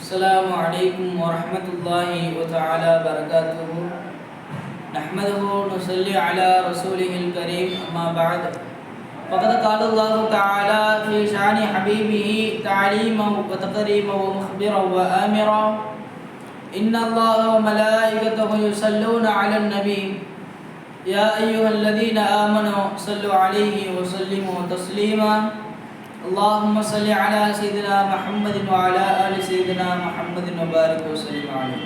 السلام عليكم ورحمة الله وتعالى وبركاته. نحمده ونصلي على رسوله الكريم. أما بعد، فقد قال الله تعالى في شأن حبيبه تعليما وتكريما ومخبرا وآمرا: إن الله وملائكته يصلون على النبي يا أيها الذين آمنوا صلوا عليه وسلموا تسليما. اللهم صل على سيدنا محمد وعلى آل سيدنا محمد وبارك وسلم عليه.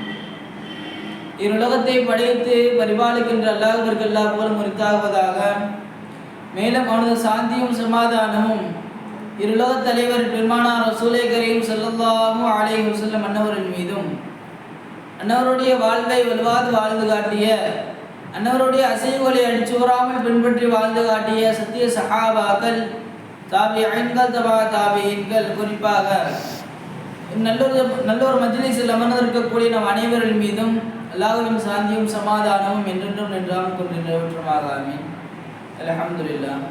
இருலகத்தை படைத்து பரிபாலிக்கின்ற அல்லாஹ்விற்கு எல்லா புகழும் உரித்தாகுவதாக. மேலும் அவனது சாந்தியும் சமாதானமும் இருலக தலைவர் பெருமானார் ரசூலே கரீம் ஸல்லல்லாஹு அலைஹி வஸல்லம் அன்னவரின் மீதும், அன்னவருடைய வாழ்வை வலுவாது வாழ்ந்து காட்டிய, அன்னவருடைய அசைவுகளை அடிச்சுவராமல் பின்பற்றி வாழ்ந்து காட்டிய சத்திய சஹாபாக்கள், தாபிஈன்கள், தபா தாபிஈன்கள், குறிப்பாக நல்லொரு மஜ்லிஸில் அமர்ந்திருக்கக்கூடிய நம் அனைவரின் மீதும் அல்லாஹ்வின் சாந்தியும் சமாதானமும் என்றென்றும் நின்றாம் கொண்டு நிறைவேற்றுமாக. ஆமீன். அல்ஹம்துலில்லாஹ்.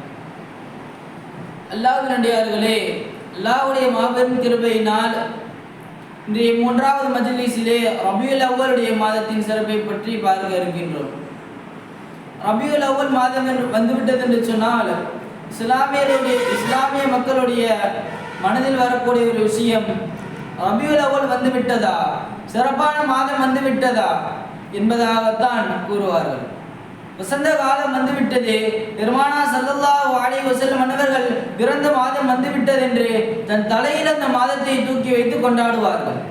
அல்லாஹ்வின் அடியார்களே, அல்லாஹ்வுடைய மாபெரும் கிருபையினால் இன்றைய 3வது மஜ்லிஸிலே ரபியுல் அவ்வலுடைய மாதத்தின் சிறப்பை பற்றி பார்க்க இருக்கின்றோம். ரபியுல் அவ்வல் மாதம் என்று வந்துவிட்டது என்று சொன்னால், இஸ்லாமிய மக்களுடைய மனதில் வரக்கூடிய ஒரு விஷயம், ரபியுல் அவ்வல் வந்துவிட்டதா, சிறப்பான மாதம் வந்துவிட்டதா என்பதாகத்தான் கூறுவார்கள். வசந்த காலம் வந்துவிட்டது, பெருமானார் ஸல்லல்லாஹு அலைஹி வஸல்லம் அன்னவர்கள் பிறந்த மாதம் வந்துவிட்டது என்று தன் தலையில் அந்த மாதத்தை தூக்கி வைத்து கொண்டாடுவார்கள்.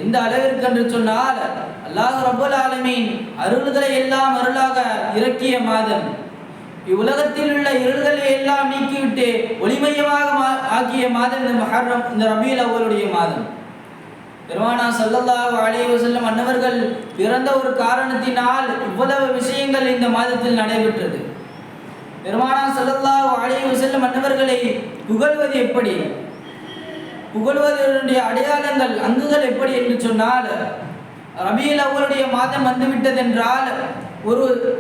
எந்த அளவிற்கு என்று சொன்னால், அல்லாஹ் ரப்பல் ஆலமீன் அருள்களை எல்லாம் அருளாக இறக்கிய மாதம், இவ்வுலகத்தில் உள்ள இருள்களை எல்லாம் நீக்கிவிட்டு ஒளிமயமாக ஆக்கிய மாதம் இந்த முஹர்ரம், இந்த ரபியுல் அவ்வலுடைய மாதம். பெருமானார் ஸல்லல்லாஹு அலைஹி வஸல்லம் அன்னவர்கள் பிறந்த ஒரு காரணத்தினால் இவ்வளவு விஷயங்கள் இந்த மாதத்தில் நடைபெற்றது. பெருமானார் ஸல்லல்லாஹு அலைஹி வஸல்லம் அன்னவர்களை புகழ்வது எப்படி, புகழ்வதனுடைய அடையாளங்கள், அங்குகள் எப்படி என்று சொன்னால், ரபியுல் அவ்வலுடைய மாதம் வந்துவிட்டது என்றால்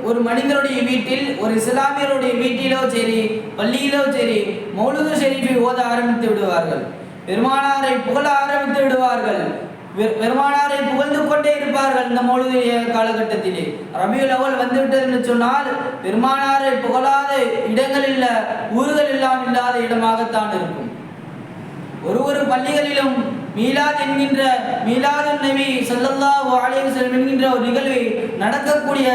ஒரு மனிதனுடைய வீட்டில், ஒரு இஸ்லாமியருடைய வீட்டிலோ சரி, பள்ளியிலோ சரி, மௌலூது ஷரீஃபை ஓத ஆரம்பித்து விடுவார்கள். பெருமானாரை புகழ ஆரம்பித்து விடுவார்கள். பெருமானாரை புகழ்ந்து கொண்டே இருப்பார்கள். இந்த மௌலூது காலகட்டத்திலே ரபியுல் அவ்வல் வந்துவிட்டது என்று சொன்னால், பெருமானாரை புகழாத இடங்கள் இல்ல, ஊர்கள் எல்லாம் இல்லாத இடமாகத்தான் இருக்கும். ஒரு பள்ளிகளிலும் மீலாத் என்கின்ற மீலாதுன் நபி ஸல்லல்லாஹு அலைஹி வஸல்லம் என்கின்ற ஒரு நிகழ்வு நடக்கக்கூடிய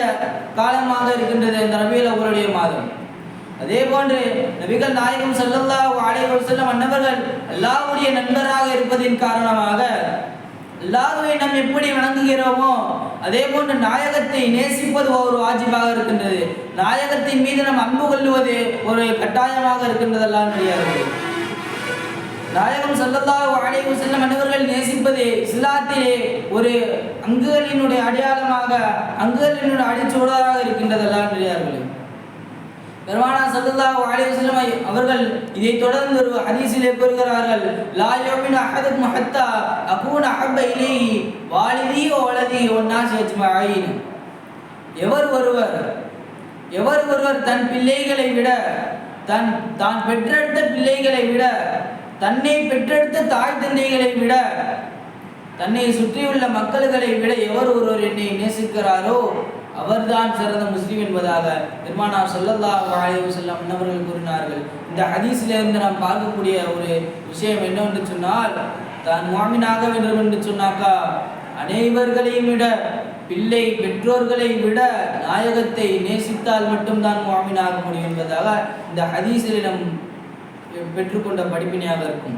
காலமாக இருக்கின்றது இந்த ரபியுல் அவ்வலுடைய மாதம். அதே போன்று நபிகள் நாயகம் ஸல்லல்லாஹு அலைஹி வஸல்லம் அன்னவர்கள் அல்லாஹ்வுடைய நண்பராக இருப்பதின் காரணமாக, அல்லாஹ்வை நாம் எப்படி வணங்குகிறோமோ அதே போன்று நாயகத்தை நேசிப்பது ஒரு வாஜிபாக இருக்கின்றது. நாயகத்தின் மீது நாம் அன்பு கொள்வது ஒரு கட்டாயமாக இருக்கின்றது. அல்லாஹ்வுடைய நாயகம் ஸல்லல்லாஹு அலைஹி வஸல்லம் அன்னவர்கள் நேசிப்பது இஸ்லாத்திலே ஒரு அங்குகளினுடைய அடையாளமாக, அங்குகளினுடைய அடிச்சுவடாக இருக்கின்றது. அல்லாஹ்வுடைய பெருமானார் ஸல்லல்லாஹு அலைஹி வஸல்லம் அவர்கள் இதை தொடர்ந்து ஒரு ஹதீஸிலே கூறுகிறார்கள்: லா யுமினு அஹதுக்கும் ஹத்தா அகூன அஹப்ப இலைஹி வாலிதி வ வலதி வன்னாஸ் அஜ்மஈன். எவர் ஒருவர் தன் பிள்ளைகளை விட, தான் பெற்றெடுத்த பிள்ளைகளை விட, தன்னை பெற்றெடுத்த தாய் தந்தைகளை விட, தன்னை சுற்றியுள்ள மக்கள்களை விட எவர் ஒருவர் என்னை நேசிக்கிறாரோ அவர்தான் சிறந்த முஸ்லிம் என்பதாக பெருமானார் ஸல்லல்லாஹு அலைஹி வஸல்லம் அன்னவர்கள் கூறினார்கள். இந்த ஹதீஸிலிருந்து நாம் பார்க்கக்கூடிய ஒரு விஷயம் என்னவென்று சொன்னால், தான் முஃமினாக வேண்டும் என்று சொன்னாக்கா, அனைவர்களையும் விட, பிள்ளை பெற்றோர்களை விட நாயகத்தை நேசித்தால் மட்டும்தான் முஃமினாக முடியும் என்பதாக இந்த ஹதீஸில் நாம் பெற்றுக்கொண்ட படிப்பினையாக இருக்கும்.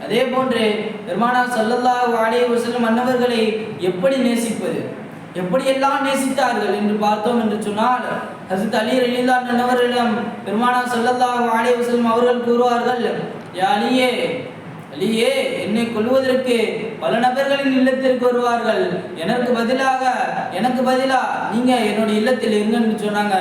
அதே போன்று பெருமானார் ஸல்லல்லாஹு அலைஹி வஸல்லம் அன்னவர்களை எப்படி நேசிப்பது, எப்படியெல்லாம் நேசித்தார்கள் என்று பார்த்தோம் என்று சொன்னால், ஹஸரத் அலி ரலியல்லாஹு அன்ஹு அவர்களிடம் பெருமானார் ஸல்லல்லாஹு அலைஹி வஸல்லம் அவர்கள் கூறுவார்கள்: யா அலியே, என்னை கொல்வதற்கு பல நபர்களின் இல்லத்திற்கு வருவார்கள். எனக்கு பதிலா நீங்க என்னுடைய இல்லத்தில் இருங்கன்னு சொன்னாங்க.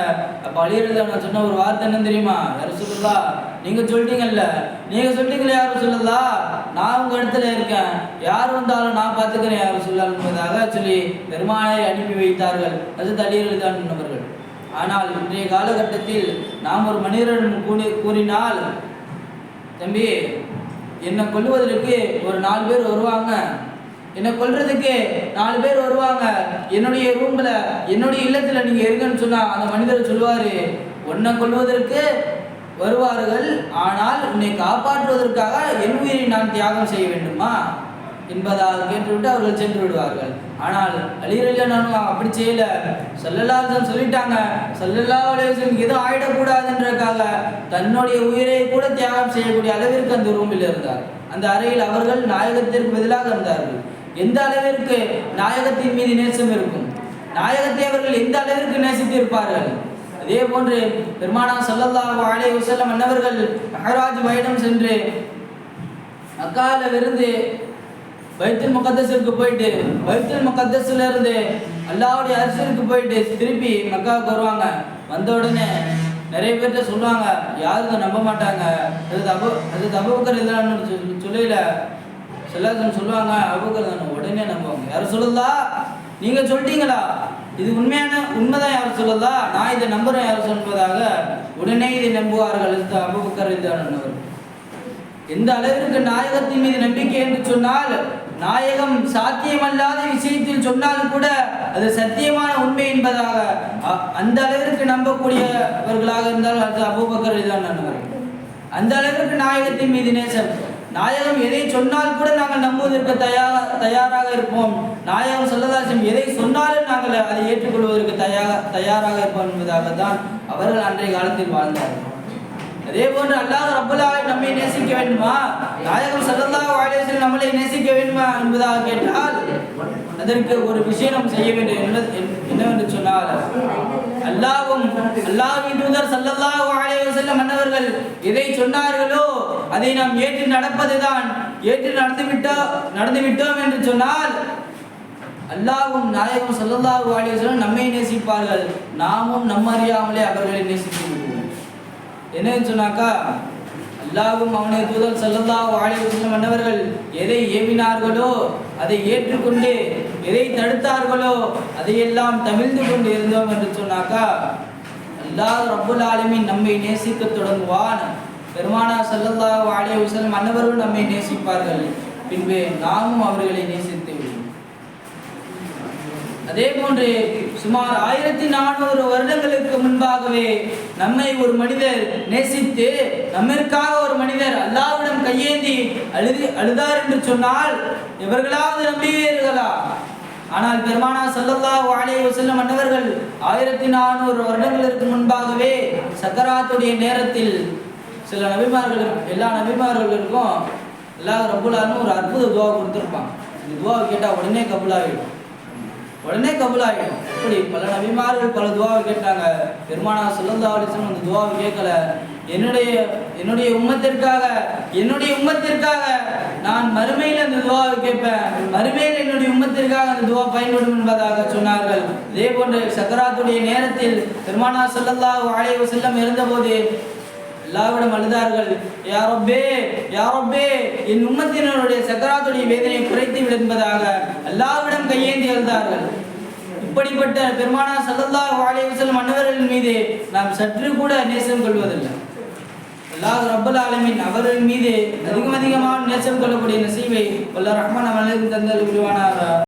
அப்ப அலி ரலியல்லாஹு அன்ஹு சொன்ன ஒரு வார்த்தை என்ன தெரியுமா? யா ரசூலுல்லாஹ், நீங்க சொல்லிட்டீங்களே யா ரசூலுல்லாஹ், நான் உங்க இடத்துல இருக்கேன், யார் வந்தாலும் நான் பார்த்துக்கிறேன் யா ரசூலுல்லாஹ் என்பதாக சொல்லி பெருமானாரை அனுப்பி வைத்தார்கள் ஹஸரத் அலி ரலியல்லாஹு அன்ஹு அவர்கள். ஆனால் இன்றைய காலகட்டத்தில் நாம் ஒரு மனிதரிடம் கூறினால், தம்பி என்னை கொல்லுவதற்கு ஒரு 4 பேர் வருவாங்க, என்னை கொல்றதுக்கு 4 பேர் வருவாங்க, என்னுடைய ரூம்ல என்னுடைய இல்லத்துல நீங்க இருங்கன்னு சொன்னா அந்த மனிதர் சொல்லுவாரு, உன்னை கொல்வதற்கு வருவார்கள், ஆனால் உன்னை காப்பாற்றுவதற்காக என் உயிரை நான் தியாகம் செய்ய வேண்டுமா என்பதாக கேட்டுவிட்டு அவர்கள் சென்று விடுவார்கள். ஆனால் அலி ரலியல்லாஹு அன்ஹு அப்படி செய்யல. ஸல்லல்லாஹு அலைஹி வஸல்லம் சொல்லிட்டாங்க, ஸல்லல்லாஹு அலைஹி வஸல்லம் எதுவும் ஆயிடக்கூடாதுன்றதுக்காக தன்னுடைய உயிரை கூட தியாகம் செய்யக்கூடிய அளவிற்கு அந்த ரூமில் இருந்தார். அந்த அறையில் அவர்கள் நாயகத்திற்கு பதிலாக இருந்தார்கள். எந்த அளவிற்கு நாயகத்தின் மீது நேசம் இருக்கும், நாயகத்தை அவர்கள் எந்த அளவிற்கு நேசித்திருப்பார்கள். அதே போன்று பெருமானார் ஸல்லல்லாஹு அலைஹி வஸல்லம் அன்னவர்கள் மிஹ்ராஜ் பயணம் சென்று மக்காவிலிருந்து பைத்துல் முகத்தஸிற்கு போயிட்டு பைத்துல் முகத்தஸில் இருந்து அல்லாஹ்வுடைய அர்ஷிற்கு போயிட்டு திருப்பி மக்காவுக்கு வருவாங்க. வந்த உடனே நிறைய பேர்கிட்ட சொல்லுவாங்க, யாரும் நம்ப மாட்டாங்க. அது அபூபக்கர் இல்லைன்னு சொல்லல, செல்லாசன் சொல்லுவாங்க, அபூபக்கர் தானே, உடனே நம்புவாங்க. யாரும் சொல்லலா, நீங்க சொல்லிட்டீங்களா, இது உண்மைதான் யாரும் சொல்லலா, நான் இதை நம்புறேன் யாரும் சொல்வதாக உடனே இதை நம்புவார்கள். அபூபக்கர் இல்லைன்னு எந்த அளவிற்கு நாயகத்தின் மீது நம்பிக்கை என்று சொன்னால், நாயகம் சாத்தியமல்லாத விஷயத்தில் சொன்னாலும் கூட அது சத்தியமான உண்மை என்பதாக அந்த அளவிற்கு நம்பக்கூடியவர்களாக இருந்தால் அது அபூபக்கர் தான். அந்த அளவிற்கு நாயகத்தின் மீது நேசம். நாயகம் எதை சொன்னால் கூட நாங்கள் நம்புவதற்கு தயாராக இருப்போம். நாயகம் ஸல்லல்லாஹு எதை சொன்னாலும் நாங்கள் அதை ஏற்றுக்கொள்வதற்கு தயாராக இருப்போம் என்பதாகத்தான் அவர்கள் அன்றைய காலத்தில் வாழ்ந்தார்கள். அதே போன்று அல்லாஹ் ரப்பல் ஆலமீன் நம்மை நேசிக்க வேண்டுமா, நாயகம் ஸல்லல்லாஹு அலைஹி வஸல்லம் நம்மளை நேசிக்க வேண்டுமா என்பதாக கேட்டால் அதற்கு ஒரு விஷயம் நாம் செய்ய வேண்டும். என்னவென்று சொன்னால், அல்லாஹ்வின் தூதர் ஸல்லல்லாஹு அலைஹி வஸல்லம் அன்னவர்கள் எதை சொன்னார்களோ அதை நாம் ஏற்று நடப்பதுதான். ஏற்று நடந்துவிட்டோம் என்று சொன்னால் அல்லாஹ்வும் நாயகம் ஸல்லல்லாஹு அலைஹி வஸல்லம் நம்மை நேசிப்பார்கள், நாமும் நம்ம அறியாமலே அவர்களை நேசித்து விடுவோம். என்னன்னு சொன்னாக்கா, அல்லாஹ்வும் அவனுடைய தூதர் ஸல்லல்லாஹு அலைஹி வஸல்லம் அன்னவர்கள் எதை ஏவினார்களோ அதை ஏற்றுக்கொண்டு, எதை தடுத்தார்களோ அதையெல்லாம் தவிர்த்து கொண்டு இருந்தோம் என்று சொன்னாக்கா அல்லாஹ் ரப்புல் ஆலமீன் நம்மை நேசிக்க தொடங்குவான். பெருமானார் ஸல்லல்லாஹு அலைஹி வஸல்லம் அன்னவர்கள் நம்மை நேசிப்பார்கள், பின்பு நாமும் அவர்களை நேசித்து விடுவோம். அதே போன்று சுமார் 1400 வருடங்களுக்கு முன்பாகவே நம்மை ஒரு மனிதர் நேசித்து, நம்மிற்காக ஒரு மனிதர் அல்லாஹ்விடம் கையேந்தி அழுதார் என்று சொன்னால் இவர்களாவது நம்புவீர்களா? ஆனால் பெருமானார் ஸல்லல்லாஹு அலைஹி வஸல்லம் அன்னவர்கள் 1400 வருடங்களுக்கு முன்பாகவே சக்கராத்துடைய நேரத்தில் சில நபிமார்களுக்கு, எல்லா நபிமார்களுக்கும் அல்லாஹ் ரப்புல் ஆலமீன் ஒரு அற்புத துஆ கொடுத்திருப்பாங்க. இந்த துஆவை கேட்டால் உடனே கபூலாகிடும். இப்படி பல நபிமார்கள் பல துஆவை கேட்டாங்க. பெருமானார் ஸல்லல்லாஹு அலைஹி வஸல்லம் அந்த துஆவை கேட்கல. என்னுடைய உம்மத்திற்காக நான் மறுமையில் அந்த துஆவை கேட்பேன், மறுமையில் என்னுடைய உம்மத்திற்காக அந்த துஆ பயன்படும் என்பதாக சொன்னார்கள். இதே போன்று சக்கராத்துடைய நேரத்தில் பெருமானார் ஸல்லல்லாஹு அலைஹி வஸல்லம் இருந்தபோது அல்லாஹ்விடம் அழுதார்கள், யா ரப்பே என் உம்மத்தினருடைய சக்கராத்துடைய வேதனையை குறைத்து விடு என்பதாக அல்லாஹ்விடம் கையேந்தி அழுதார்கள். இப்படிப்பட்ட பெருமானார் ஸல்லல்லாஹு அலைஹி வஸல்லம் அன்னவர்கள் மீது நாம் சற்று கூட நேசம் கொள்வதில்லை. அல்லாஹ் ரப்பல் ஆலமீன் அவர்கள் மீது அதிகமாக நேசம் கொள்ளக்கூடிய நசீபை வல்ல ரஹ்மான் அவர்களுக்கு தந்தல் புரிவானாக.